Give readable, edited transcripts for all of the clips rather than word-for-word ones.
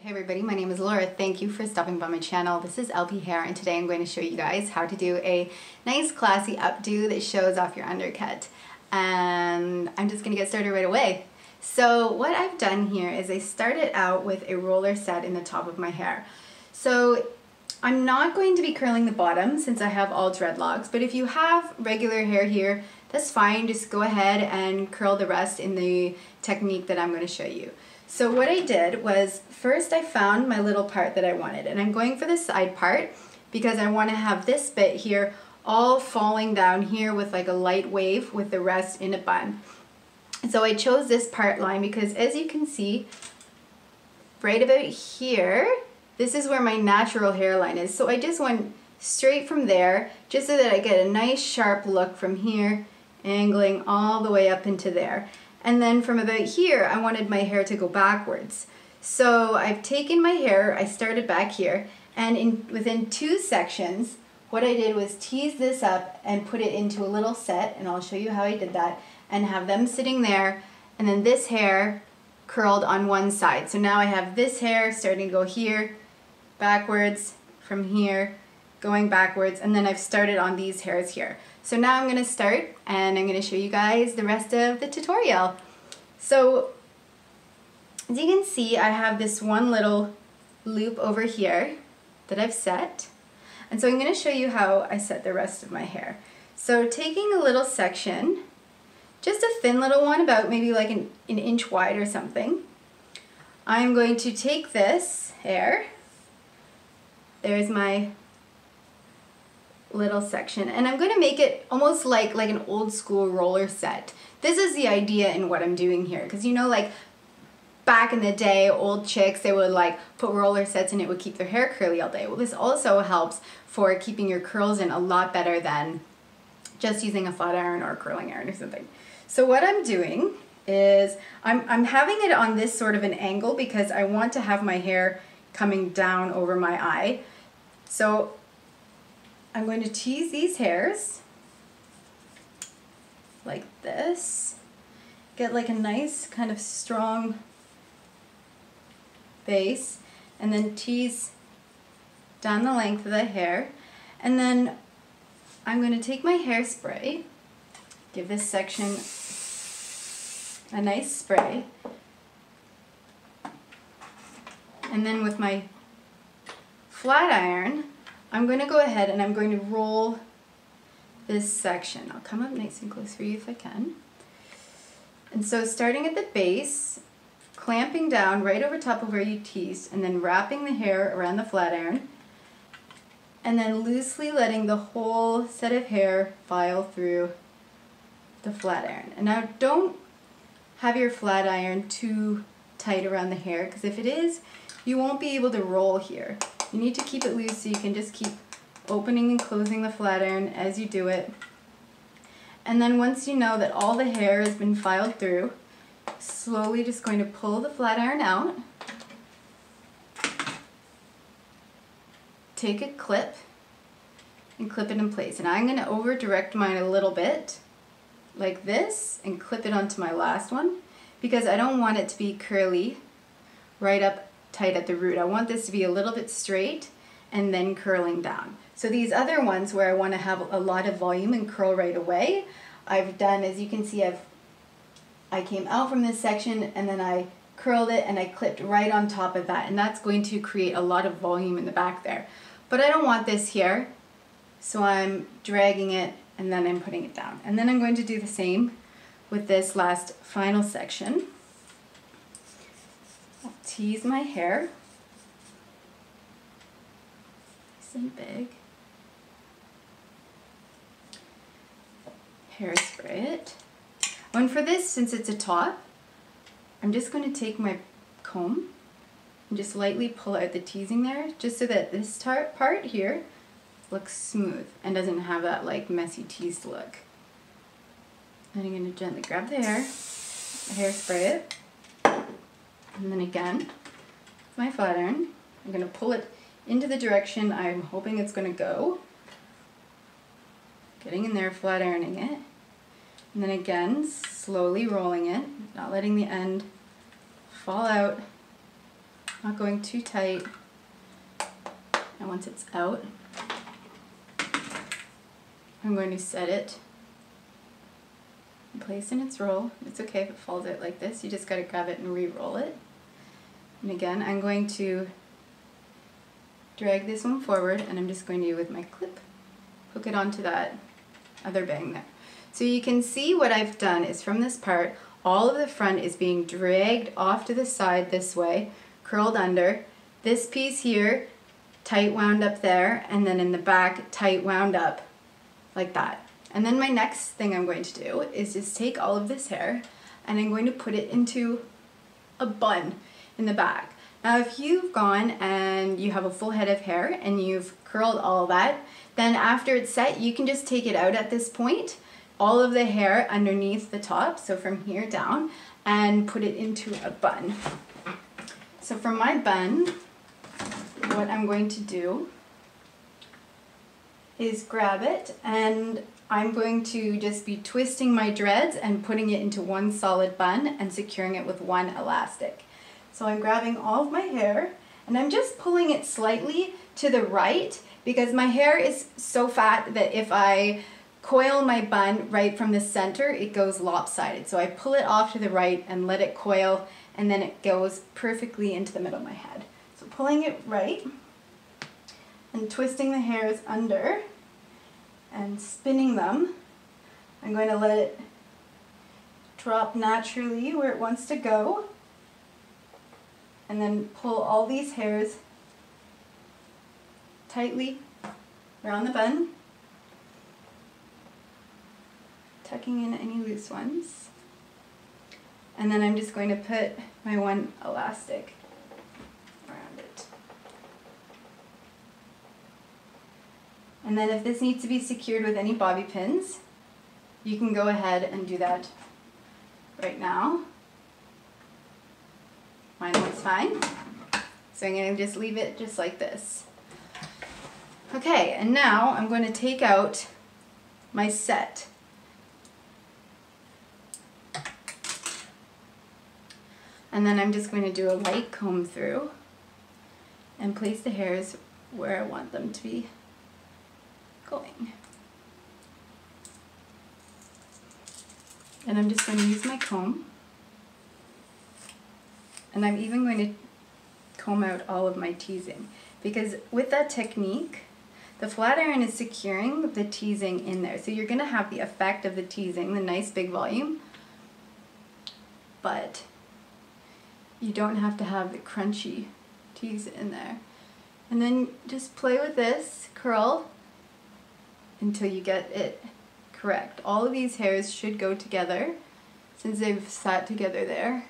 Hey everybody, my name is Laura. Thank you for stopping by my channel. This is LP Hair and today I'm going to show you guys how to do a nice classy updo that shows off your undercut. And I'm just going to get started right away. So what I've done here is I started out with a roller set in the top of my hair. So I'm not going to be curling the bottom since I have all dreadlocks, but if you have regular hair here, that's fine. Just go ahead and curl the rest in the technique that I'm going to show you. So what I did was, first I found my little part that I wanted, and I'm going for the side part because I want to have this bit here all falling down here with like a light wave with the rest in a bun. So I chose this part line because, as you can see, right about here, this is where my natural hairline is. So I just went straight from there just so that I get a nice sharp look from here, angling all the way up into there. And then from about here, I wanted my hair to go backwards. So I've taken my hair, I started back here, and within two sections, what I did was tease this up and put it into a little set, and I'll show you how I did that, and have them sitting there, and then this hair curled on one side. So now I have this hair starting to go here, backwards, from here, going backwards, and then I've started on these hairs here. So now I'm going to start and I'm going to show you guys the rest of the tutorial. So as you can see, I have this one little loop over here that I've set, and so I'm going to show you how I set the rest of my hair. So taking a little section, just a thin little one, about maybe like an inch wide or something, I'm going to take this hair, there's my little section, and I'm going to make it almost like an old school roller set. This is the idea in what I'm doing here, because you know, like back in the day, old chicks, they would like put roller sets and it would keep their hair curly all day. Well, this also helps for keeping your curls in a lot better than just using a flat iron or a curling iron or something. So what I'm doing is I'm having it on this sort of an angle because I want to have my hair coming down over my eye. So I'm going to tease these hairs like this, get like a nice kind of strong base, and then tease down the length of the hair. And then I'm going to take my hairspray, give this section a nice spray, and then with my flat iron, I'm going to go ahead and I'm going to roll this section. I'll come up nice and close for you if I can. And so starting at the base, clamping down right over top of where you teased, and then wrapping the hair around the flat iron, and then loosely letting the whole set of hair file through the flat iron. And now don't have your flat iron too tight around the hair, because if it is, you won't be able to roll here. You need to keep it loose so you can just keep opening and closing the flat iron as you do it. And then once you know that all the hair has been filed through, slowly just going to pull the flat iron out, take a clip and clip it in place. And I'm going to over direct mine a little bit like this and clip it onto my last one because I don't want it to be curly right up tight at the root. I want this to be a little bit straight and then curling down. So these other ones where I want to have a lot of volume and curl right away, I've done, as you can see, I came out from this section and then I curled it and I clipped right on top of that, and that's going to create a lot of volume in the back there. But I don't want this here, so I'm dragging it and then I'm putting it down. And then I'm going to do the same with this last final section. I'll tease my hair, nice and big, hairspray it. And for this, since it's a top, I'm just going to take my comb and just lightly pull out the teasing there, just so that this part here looks smooth and doesn't have that like messy teased look. Then I'm going to gently grab the hair, hairspray it, and then again, with my flat iron, I'm going to pull it into the direction I'm hoping it's going to go. Getting in there, flat ironing it, and then again, slowly rolling it, not letting the end fall out not going too tight. And once it's out, I'm going to set it and place in its roll. It's okay if it falls out like this. You just got to grab it and re-roll it. And again, I'm going to drag this one forward, and I'm just going to, with my clip, hook it onto that other bang there. So you can see what I've done is from this part, all of the front is being dragged off to the side this way, curled under. This piece here, tight wound up there, and then in the back, tight wound up like that. And then my next thing I'm going to do is just take all of this hair and I'm going to put it into a bun in the back. Now if you've gone and you have a full head of hair and you've curled all that, then after it's set, you can just take it out at this point, all of the hair underneath the top, so from here down, and put it into a bun. So for my bun, what I'm going to do is grab it, and I'm going to just be twisting my dreads and putting it into one solid bun and securing it with one elastic. So I'm grabbing all of my hair and I'm just pulling it slightly to the right because my hair is so fat that if I coil my bun right from the center, it goes lopsided. So I pull it off to the right and let it coil, and then it goes perfectly into the middle of my head. So pulling it right and twisting the hairs under and spinning them. I'm going to let it drop naturally where it wants to go, and then pull all these hairs tightly around the bun, tucking in any loose ones. And then I'm just going to put my one elastic around it. And then if this needs to be secured with any bobby pins, you can go ahead and do that right now. Mine looks fine. So I'm going to just leave it just like this. Okay, and now I'm going to take out my set. And then I'm just going to do a light comb through and place the hairs where I want them to be going. And I'm just going to use my comb, and I'm even going to comb out all of my teasing, because with that technique, the flat iron is securing the teasing in there. So you're going to have the effect of the teasing, the nice big volume, but you don't have to have the crunchy tease in there. And then just play with this, curl until you get it correct. All of these hairs should go together since they've sat together there.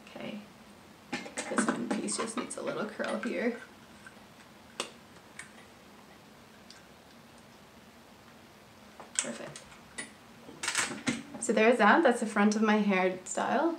Okay, this one piece just needs a little curl here. Perfect. So there's that. That's the front of my hairstyle.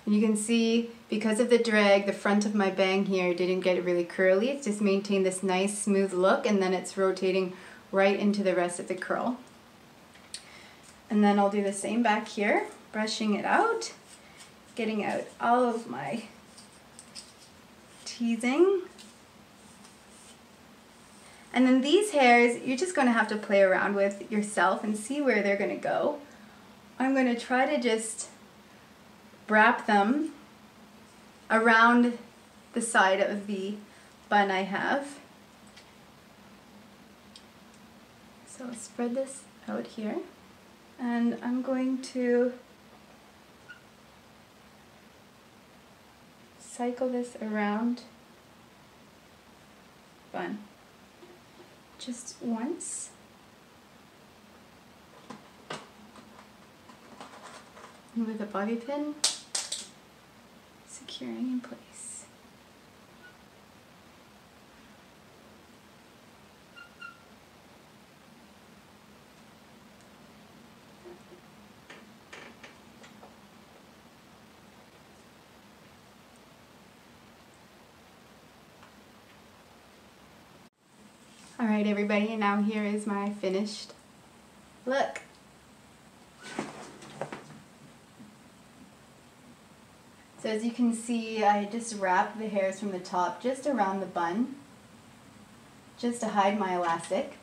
And you can see, because of the drag, the front of my bang here didn't get really curly. It's just maintained this nice smooth look, and then it's rotating right into the rest of the curl. And then I'll do the same back here, brushing it out, getting out all of my teasing. And then these hairs, you're just going to have to play around with yourself and see where they're going to go. I'm going to try to just wrap them around the side of the bun I have. So I'll spread this out here, and I'm going to cycle this around bun just once. And with a bobby pin, securing in place. All right, everybody, and now here is my finished look. So as you can see, I just wrap the hairs from the top just around the bun, just to hide my elastic.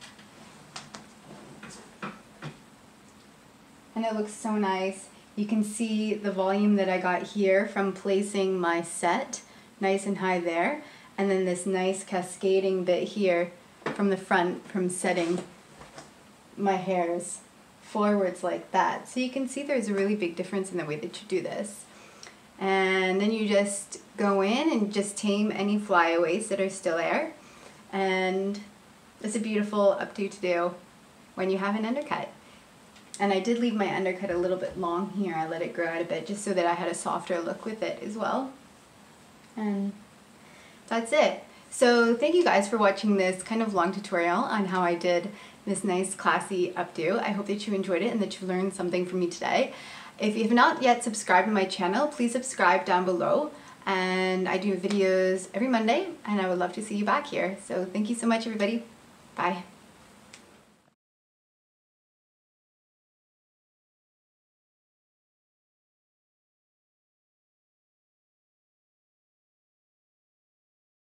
And it looks so nice. You can see the volume that I got here from placing my set nice and high there, and then this nice cascading bit here from the front from setting my hairs forwards like that. So you can see there's a really big difference in the way that you do this. And then you just go in and just tame any flyaways that are still there. And it's a beautiful updo to do when you have an undercut. And I did leave my undercut a little bit long here. I let it grow out a bit just so that I had a softer look with it as well. And that's it. So thank you guys for watching this kind of long tutorial on how I did this nice classy updo. I hope that you enjoyed it and that you learned something from me today. If you have not yet subscribed to my channel, please subscribe down below. And I do videos every Monday and I would love to see you back here. So thank you so much, everybody. Bye.